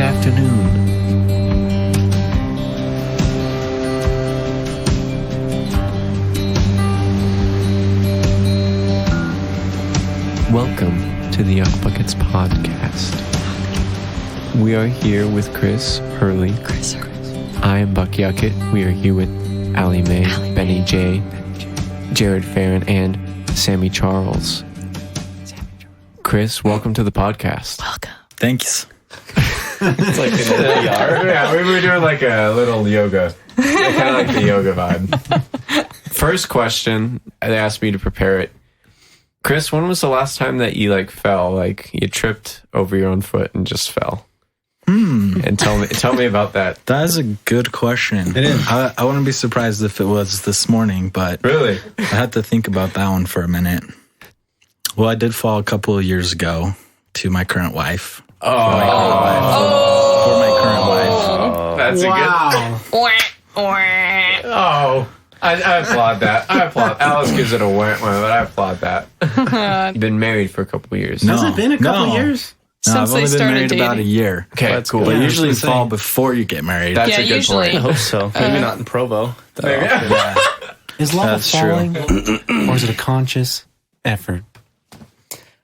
afternoon. Welcome to the Yuckbuckets podcast. We are here with Chris Hurley. I am Buck Yuckett. We are here with Allie Mae, BennyJ, Jared Farron, and Sammy Charles. Chris, welcome to the podcast. Welcome. Thanks. It's like in a yard. Yeah, we were doing like a little yoga. Kind of like the yoga vibe. First question, they asked me to prepare it. Chris, when was the last time that you fell? Like you tripped over your own foot and just fell? And tell me about that. That is a good question. It is. I wouldn't be surprised if it was this morning, but Really? I had to think about that one for a minute. Well, I did fall a couple of years ago to my current wife. For my current wife. That's a good. Oh, I applaud that. I applaud. Alice gives it a went, but I applaud that. You've been married for a couple of years. No, Has it been a couple years? No, Since I've only they been started married dating. about a year. Okay, that's cool. But Yeah, usually I was you gonna fall say. before you get married. That's Yeah, a good usually. I point. hope so. Maybe not in Provo. Yeah. Is love That's falling, or is it a conscious effort?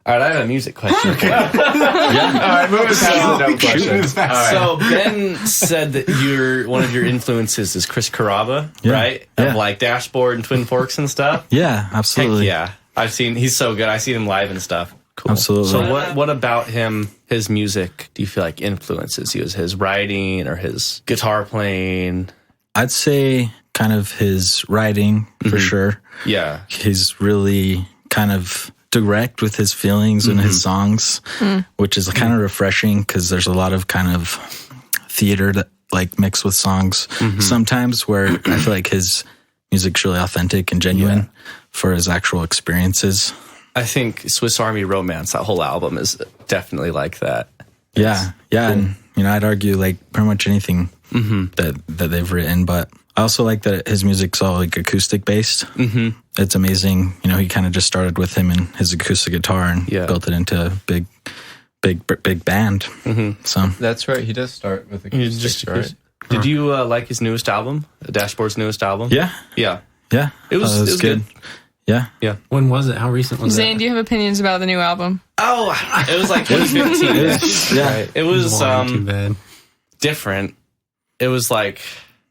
All right, I have a music question. All right, moving past the dumb questions. All right. So Ben said that one of your influences is Chris Carrabba, Yeah. right? Yeah. Of like Dashboard and Twin Forks and stuff. Yeah, absolutely. Heck yeah, he's so good. I've seen him live and stuff. Cool. Absolutely. So what about his music, do you feel like influences you? Is his writing or his guitar playing? I'd say kind of his writing for sure. Yeah. He's really kind of direct with his feelings and his songs, which is kind of refreshing because there's a lot of kind of theater that mixed with songs sometimes where I feel like his music's really authentic and genuine for his actual experiences. I think Swiss Army Romance, that whole album is definitely like that. Yeah. And I'd argue pretty much anything that they've written, but I also like that his music's all acoustic based. It's amazing. He kind of just started with him and his acoustic guitar and built it into a big band. So That's right. He does start with acoustics, right? Did you like his newest album, Dashboard's newest album? yeah, It was good. Yeah. When was it? How recent was Zane, do you have opinions about the new album? Oh, it was like 2015. Yeah. It was too bad. different. It was like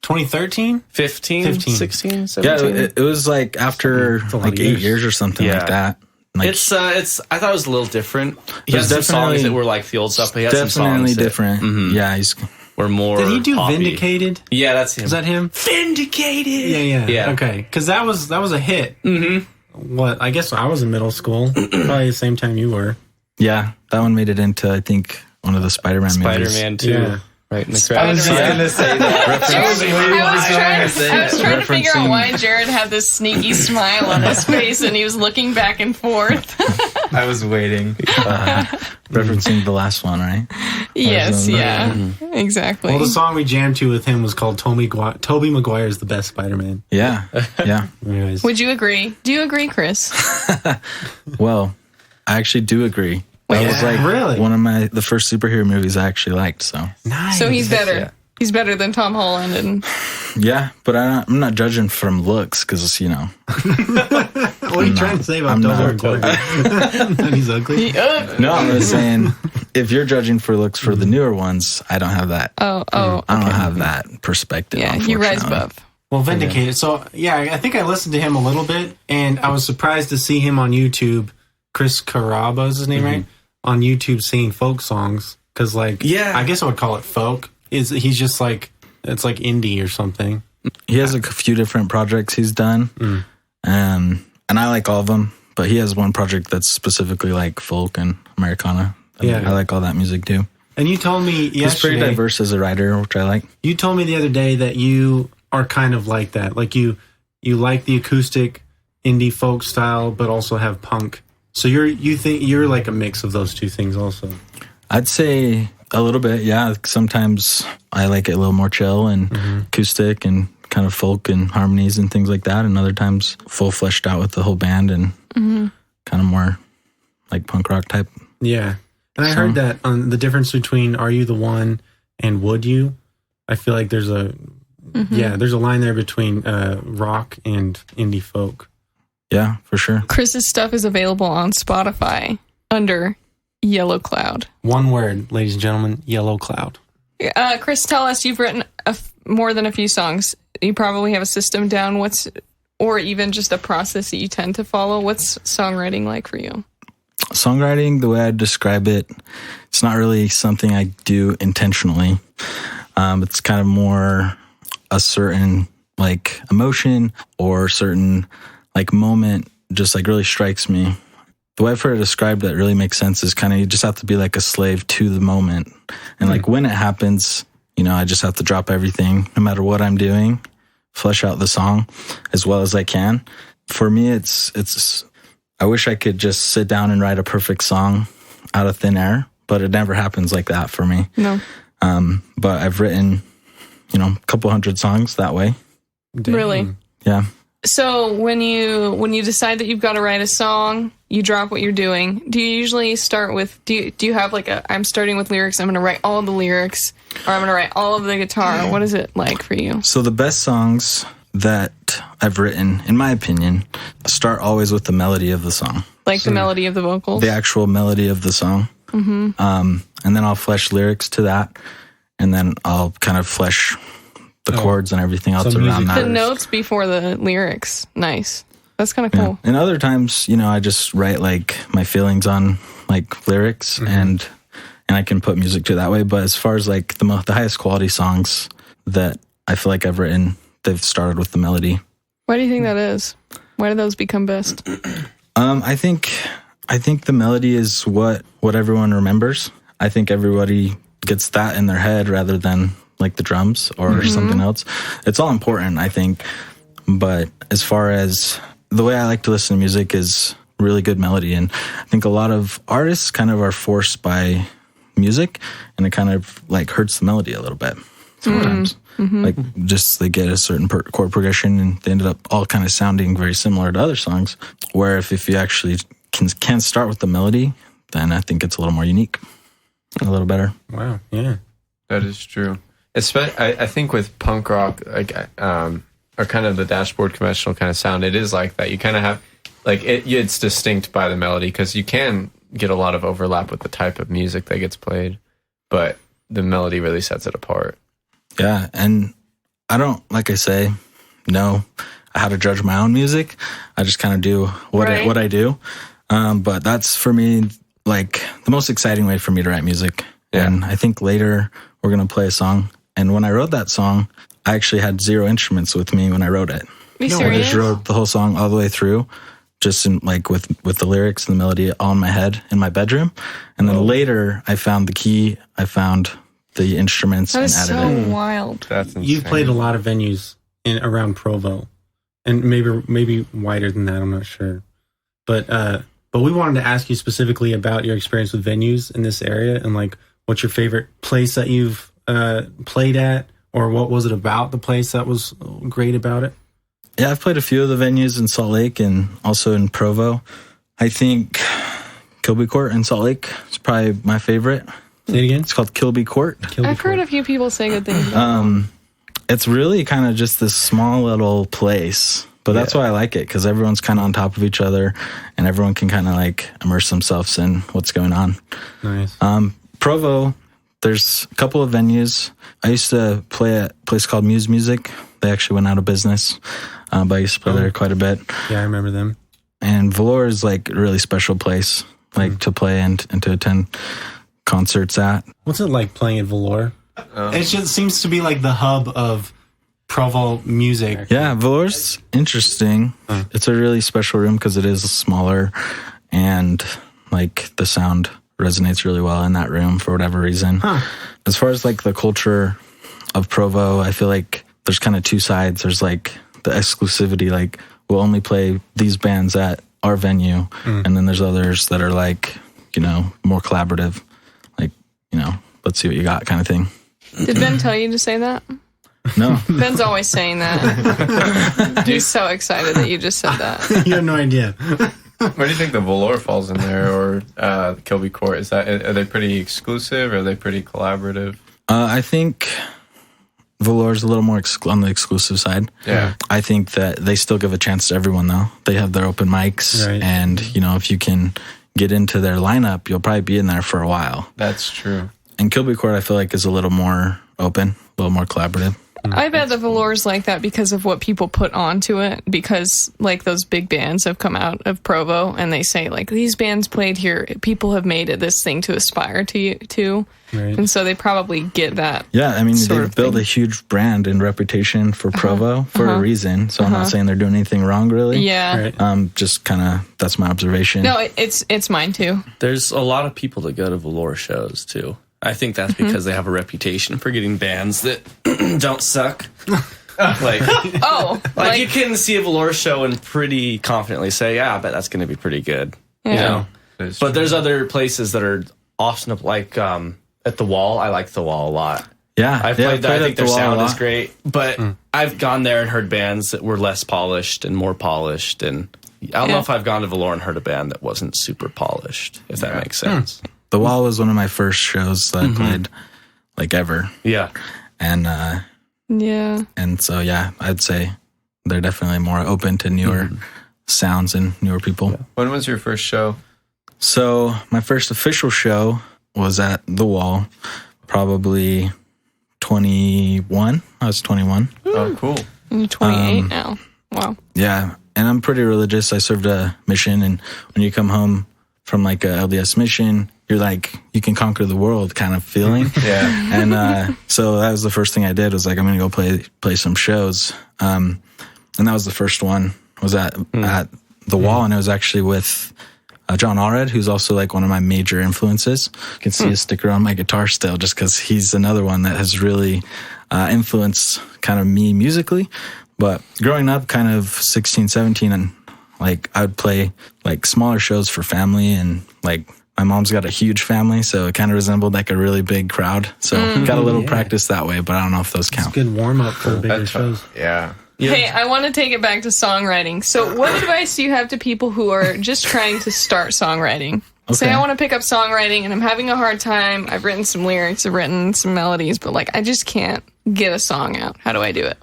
2013? 15, 16, Yeah, 17. it was after a lot of 8 years or something Yeah. like that. It's I thought it was a little different. He There's had some songs definitely- that were like the old stuff, but he had some definitely songs that different. Yeah, he's were more Did he do poppy. Vindicated? Yeah, that's him. Is that him? Vindicated? Yeah. Okay, because that was a hit. What? I guess I was in middle school, probably the same time you were. that one made it into I think one of the Spider-Man movies. Spider-Man 2. Yeah. Right in the I crowd. was just going to say that. I was trying to figure out Referencing- why Jared had this sneaky smile on his face and he was looking back and forth. I was waiting. Referencing the last one, right? Yes, yeah, exactly. Well, the song we jammed to with him was called Tobey Maguire's the best Spider-Man. Yeah. Anyways. Would you agree? Do you agree, Chris? Well, I actually do agree. That was really? one of the first superhero movies I actually liked. So Nice. So he's better. Yeah. He's better than Tom Holland. And yeah, but I'm not judging from looks because What are you trying to say about I'm Tobey not. Maguire? That he's ugly? no, I'm just saying if you're judging for looks for the newer ones, I don't have that. oh, I don't have that perspective. yeah, you rise unfortunately. above. Well, Vindicated. So, yeah, I think I listened to him a little bit, and I was surprised to see him on YouTube. Chris Carrabba is his name, right? On YouTube singing folk songs. Because, I guess I would call it folk. He's just it's like indie or something. He has a few different projects he's done, and I like all of them. But he has one project that's specifically like folk and Americana. Yeah. I like all that music too. And you told me He's pretty yesterday, diverse as a writer, which I like. you told me the other day that you are kind of like that. Like you like the acoustic indie folk style, but also have punk. So you think you're like a mix of those two things also. I'd say a little bit, yeah. Sometimes I like it a little more chill and acoustic and kind of folk and harmonies and things like that. And other times full fleshed out with the whole band and kind of more like punk rock type. Yeah. And I heard that on the difference between Are You the One and Would You. I feel like there's a line there between rock and indie folk. Yeah, for sure. Chris's stuff is available on Spotify under Yellow Cloud. One word, ladies and gentlemen, Yellow Cloud. Chris, tell us, you've written more than a few songs. You probably have a system down. Or even just a process that you tend to follow. What's songwriting like for you? Songwriting, the way I describe it, it's not really something I do intentionally. It's kind of more a certain like emotion or certain like moment just like really strikes me. The way I've heard it described that really makes sense is kind of you just have to be like a slave to the moment. And like when it happens, you know, I just have to drop everything no matter what I'm doing, flesh out the song as well as I can. For me, it's I wish I could just sit down and write a perfect song out of thin air, but it never happens like that for me. No. But I've written, you know, a couple hundred songs that way. Dang. Really? Yeah. So when you decide that you've got to write a song, you drop what you're doing. Do you usually start with, do you have like I'm starting with lyrics, I'm going to write all the lyrics, or I'm going to write all of the guitar? What is it like for you? So the best songs that I've written, in my opinion, start always with the melody of the song. Like the melody of the vocals? The actual melody of the song. Mm-hmm. And then I'll flesh lyrics to that, and then I'll kind of flesh the chords and everything else around that. The notes before the lyrics. Nice. That's kind of cool. Yeah. And other times, you know, I just write like my feelings on like lyrics and I can put music to it that way. But as far as like the highest quality songs that I feel like I've written, they've started with the melody. Why do you think that is? Why do those become best? I think the melody is what everyone remembers. I think everybody gets that in their head rather than like the drums or something else. It's all important, I think. But as far as the way I like to listen to music is really good melody. And I think a lot of artists kind of are forced by music, and it kind of like hurts the melody a little bit sometimes. Like just they get a certain chord progression and they ended up all kind of sounding very similar to other songs. Where if you actually can start with the melody, then I think it's a little more unique, a little better. Wow, yeah. That is true. I think with punk rock, like or kind of the dashboard conventional kind of sound, it is like that. You kind of have like it's distinct by the melody because you can get a lot of overlap with the type of music that gets played, but the melody really sets it apart. Yeah, and I don't, like I say, know how to judge my own music. I just kind of do what I do. But that's for me like the most exciting way for me to write music. Yeah. And I think later we're gonna play a song. And when I wrote that song, I actually had 0 instruments with me when I wrote it. Are you serious? I just wrote the whole song all the way through, just in, like with the lyrics and the melody all in my head in my bedroom. And then later I found the key, I found the instruments that and is added so it. wild. That's insane. You've played a lot of venues around Provo, and maybe wider than that. I'm not sure, but we wanted to ask you specifically about your experience with venues in this area, and like what's your favorite place that you've played at, or what was it about the place that was great about it? Yeah, I've played a few of the venues in Salt Lake and also in Provo. I think Kilby Court in Salt Lake is probably my favorite. Say it again. It's called Kilby Court. I've heard a few people say good things about it. It's really kind of just this small little place, but that's why I like it, because everyone's kind of on top of each other and everyone can kind of like immerse themselves in what's going on. Nice. Provo, there's a couple of venues. I used to play at a place called Muse Music. They actually went out of business, but I used to play there quite a bit. Yeah, I remember them. And Velour is like a really special place, like to play and to attend concerts at. What's it like playing at Velour? It just seems to be like the hub of Provo music. Yeah, Velour's interesting. It's a really special room because it is smaller and like the sound resonates really well in that room for whatever reason. As far as like the culture of Provo, I feel like there's kind of two sides. There's like the exclusivity, like we'll only play these bands at our venue. And then there's others that are like, you know, more collaborative, like, you know, let's see what you got kind of thing. Did Ben tell you to say that? No. Ben's always saying that. He's so excited that you just said that. You have no idea. Where do you think the Velour falls in there, or Kilby Court? Are they pretty exclusive, or are they pretty collaborative? I think Velour's a little more on the exclusive side. Yeah. I think that they still give a chance to everyone, though. They have their open mics, Right. and, if you can get into their lineup, you'll probably be in there for a while. That's true. And Kilby Court, I feel like, is a little more open, a little more collaborative. I bet the Velour's like that because of what people put onto it. Because like those big bands have come out of Provo and they say like these bands played here. People have made it this thing to aspire to. Right. And so they probably get that. Yeah, I mean, sort they've of built thing. a huge brand and reputation for Provo for a reason. So I'm not saying they're doing anything wrong, really. Yeah. Right. Just kind of, that's my observation. No, it's mine too. There's a lot of people that go to Velour shows too. I think that's because they have a reputation for getting bands that don't suck. Like you can see a Velour show and pretty confidently say, "Yeah, I bet that's going to be pretty good." Yeah. You know, That's but there's other places that are often like at the Wall. I like the Wall a lot. Yeah, I've played that. I think their at the Wall a sound is lot. great, but I've gone there and heard bands that were less polished and more polished. And I don't know if I've gone to Velour and heard a band that wasn't super polished. If that makes sense. The Wall was one of my first shows that I played, like, ever. Yeah. And Yeah. and so, yeah, I'd say they're definitely more open to newer sounds and newer people. When was your first show? So my first official show was at The Wall, probably 21. I was 21. Oh, cool. You're 28 now. Wow. Yeah, and I'm pretty religious. I served a mission, and when you come home from like a LDS mission, you're like, you can conquer the world kind of feeling. Yeah. And so that was the first thing I did, was like, I'm going to go play some shows. And that was the first one, was at The Wall, and it was actually with John Allred, who's also like one of my major influences. You can see his sticker on my guitar still, just because he's another one that has really influenced kind of me musically. But growing up, kind of 16, 17, and like I would play like smaller shows for family, and like my mom's got a huge family, so it kind of resembled like a really big crowd. So got a little practice that way, but I don't know if those It's a count. good warm up for the bigger shows. Yeah. Hey, I want to take it back to songwriting. So what advice do you have to people who are just trying to start songwriting? Say Okay. I want to pick up songwriting and I'm having a hard time. I've written some lyrics, I've written some melodies, but like I just can't get a song out. How do I do it?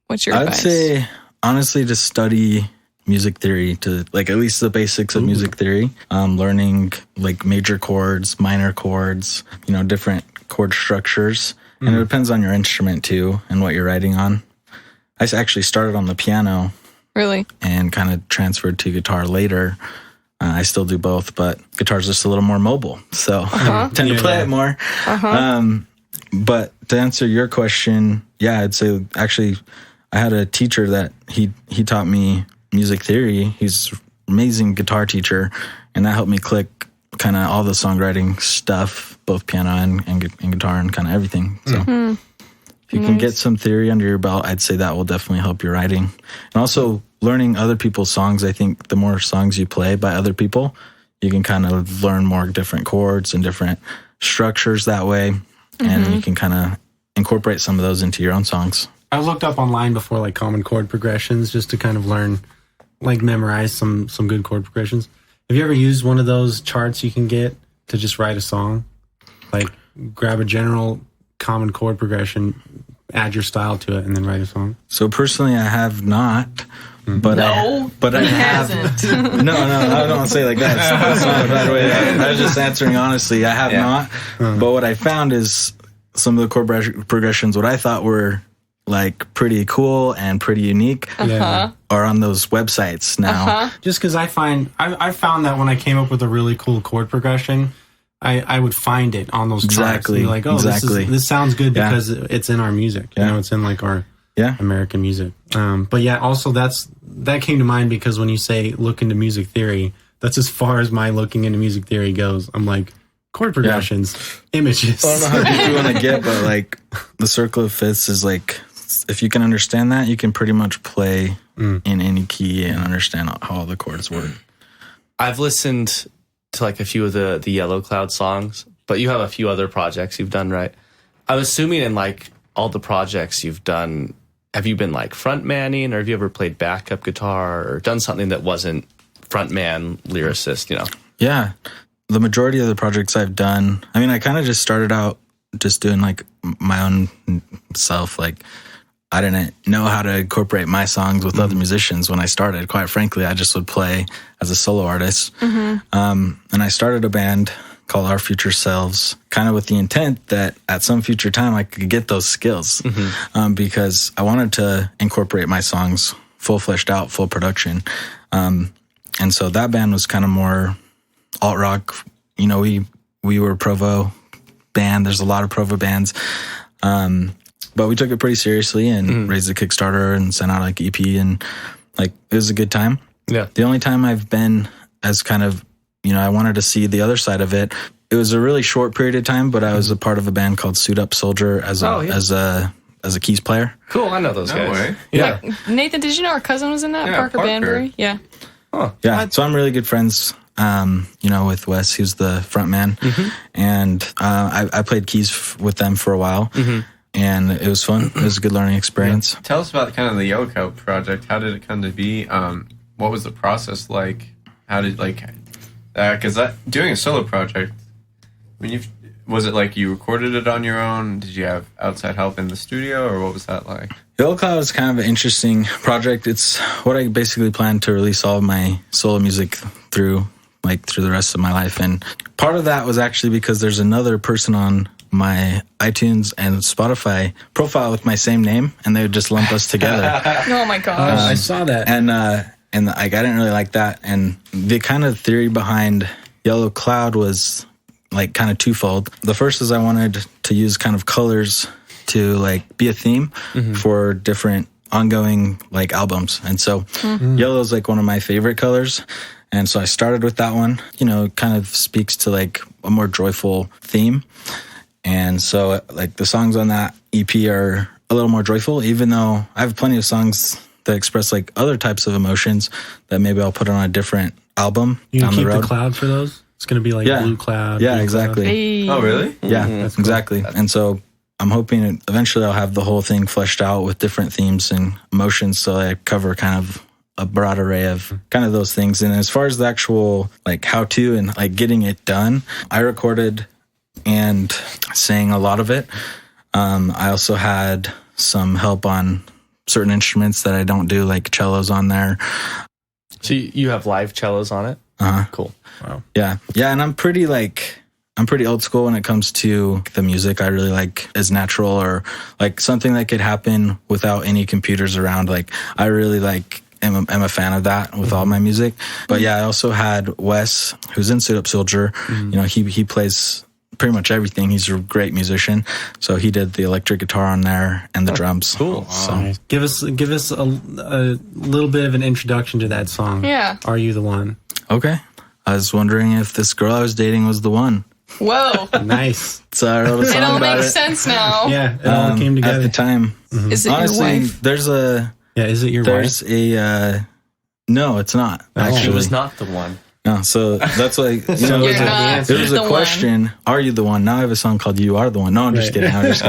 What's your I'd advice? say honestly to study music theory, to like at least the basics of music theory, learning like major chords, minor chords, different chord structures. And it depends on your instrument too and what you're writing on. I actually started on the piano Really? and kind of transferred to guitar later. I still do both, but guitar's just a little more mobile, so I tend to play it more. But to answer your question, yeah, I'd say actually I had a teacher that he taught me music theory. He's an amazing guitar teacher, and that helped me click kind of all the songwriting stuff, both piano and guitar and kind of everything. So if you can get some theory under your belt, I'd say that will definitely help your writing. And also learning other people's songs. I think the more songs you play by other people, you can kind of learn more different chords and different structures that way. And you can kind of incorporate some of those into your own songs. I looked up online before like common chord progressions just to kind of learn, like memorize some good chord progressions. Have you ever used one of those charts you can get to just write a song? Like grab a general common chord progression, add your style to it, and then write a song? So personally, I have not. But I have. No, I don't say it like that. That's not a bad way. I was just answering honestly. I have not. But what I found is some of the chord progressions, what I thought were like pretty cool and pretty unique, are on those websites now. Just because I found that when I came up with a really cool chord progression, I would find it on those charts and be like, oh, this sounds good because it's in our music. You know, it's in like our American music. But yeah, also that came to mind because when you say look into music theory, that's as far as my looking into music theory goes. I'm like, chord progressions, images. I don't know how deep you want to get, but like the circle of fifths is like, if you can understand that, you can pretty much play in any key and understand how all the chords work. I've listened to like a few of the Yellow Cloud songs, but you have a few other projects you've done, right? I'm assuming in like all the projects you've done, have you been like frontmanning, or have you ever played backup guitar or done something that wasn't frontman lyricist, Yeah. The majority of the projects I've done, I mean, I kind of just started out just doing like my own self. Like I didn't know how to incorporate my songs with other musicians when I started. Quite frankly, I just would play as a solo artist. And I started a band called Our Future Selves, kind of with the intent that at some future time I could get those skills, because I wanted to incorporate my songs full fleshed out, full production. And so that band was kind of more alt rock. You know, we were a Provo band. There's a lot of Provo bands. But we took it pretty seriously and raised a Kickstarter and sent out like EP, and like it was a good time. Yeah. The only time I've been as kind of, you know, I wanted to see the other side of it. It was a really short period of time, but I was a part of a band called Suit Up Soldier as a keys player. Cool, I know those guys. Way. Yeah. Nathan, did you know our cousin was in that? Yeah, Parker Banbury? Yeah. Oh, Yeah. So I'm really good friends, you know, with Wes, who's the front man. And I played keys with them for a while. And it was fun. It was a good learning experience. Tell us about kind of the Yoko project. How did it come to be? What was the process like? How did because doing a solo project, was it like you recorded it on your own? Did you have outside help in the studio, or what was that like? Yellow Cloud is kind of an interesting project. It's what I basically plan to release all of my solo music through the rest of my life. And part of that was actually because there's another person on my iTunes and Spotify profile with my same name, and they would just lump us together. Oh my gosh. I saw that. And like I didn't really like that. And the kind of theory behind Yellow Cloud was like kind of twofold. The first is I wanted to use kind of colors to like be a theme for different ongoing like albums. And so yellow is like one of my favorite colors. And so I started with that one. You know, it kind of speaks to like a more joyful theme. And so like the songs on that EP are a little more joyful, even though I have plenty of songs that express like other types of emotions that maybe I'll put on a different album You down can the keep road. the cloud for those? It's going to be like blue cloud. Yeah, blue exactly. Hey. Oh, really? Yeah, That's cool. exactly. And so I'm hoping eventually I'll have the whole thing fleshed out with different themes and emotions, so I cover kind of a broad array of kind of those things. And as far as the actual like how to and like getting it done, I recorded and sang a lot of it. I also had some help on certain instruments that I don't do, like cellos on there. So you have live cellos on it? Cool. Wow. Yeah. And I'm pretty old school when it comes to the music. I really like is natural, or like something that could happen without any computers around. Like I really like am a fan of that with all my music. But yeah, I also had Wes, who's in Suit Up Soldier. You know, he plays pretty much everything. He's a great musician. So he did the electric guitar on there and the drums. Cool. So Nice. Give us a little bit of an introduction to that song. Yeah. Are You the One? okay. I was wondering if this girl I was dating was the one. Whoa. Nice. So I wrote a song It all about makes it. sense now. Yeah, it all came At together. the time. Is it Honestly, your wife? there's a Is it your wife? no, it's not. Actually, She was not the one. No, so that's why you know, You're not it was the a question. Are you the one? Now I have a song called "You Are the One." No, I'm just Right. kidding. I'm just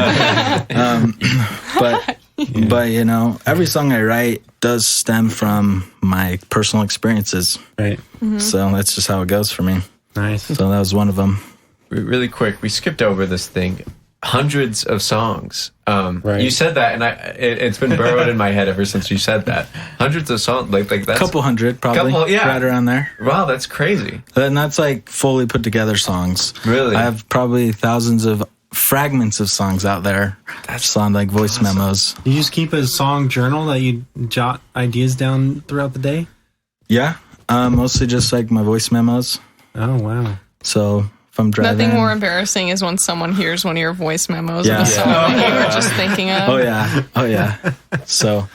kidding. But you know, every song I write does stem from my personal experiences. Right. So that's just how it goes for me. Nice. So that was one of them. Really quick, we skipped over this thing. Hundreds of songs. Right. You said that, and it's been burrowed in my head ever since you said that. Hundreds of songs, like that's Couple hundred, probably. Couple, yeah. Right around there. Wow, that's crazy. And that's like fully put together songs. Really? I have probably thousands of fragments of songs out there. That's on like voice memos. You just keep a song journal that you jot ideas down throughout the day? Yeah. Mostly just like my voice memos. Oh, wow. So if I'm driving. Nothing more embarrassing is when someone hears one of your voice memos of Yeah. a song that you were just thinking of. Oh yeah. So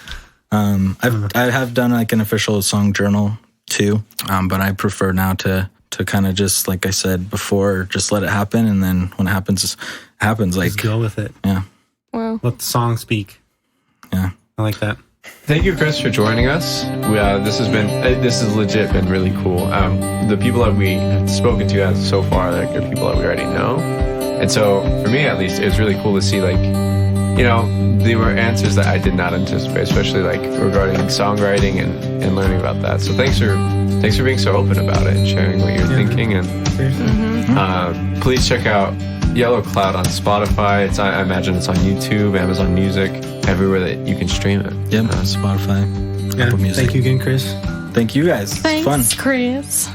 I have done like an official song journal too, but I prefer now to kind of just, like I said before, just let it happen, and then when it happens, like Just go with it. yeah. Wow. Let the song speak. Yeah. I like that. Thank you, Chris, for joining us. This has legit been really cool. The people that we have spoken to so far, like, are people that we already know, and so for me at least, it's really cool to see, like, you know, there were answers that I did not anticipate, especially like regarding songwriting and learning about that. So thanks for being so open about it and sharing what you're thinking. And please check out Yellow Cloud on Spotify. I imagine it's on YouTube, Amazon Music, everywhere that you can stream it. Yep, Spotify, Apple Music. Thank you again, Chris. Thank you guys. Thanks, It's fun. Chris.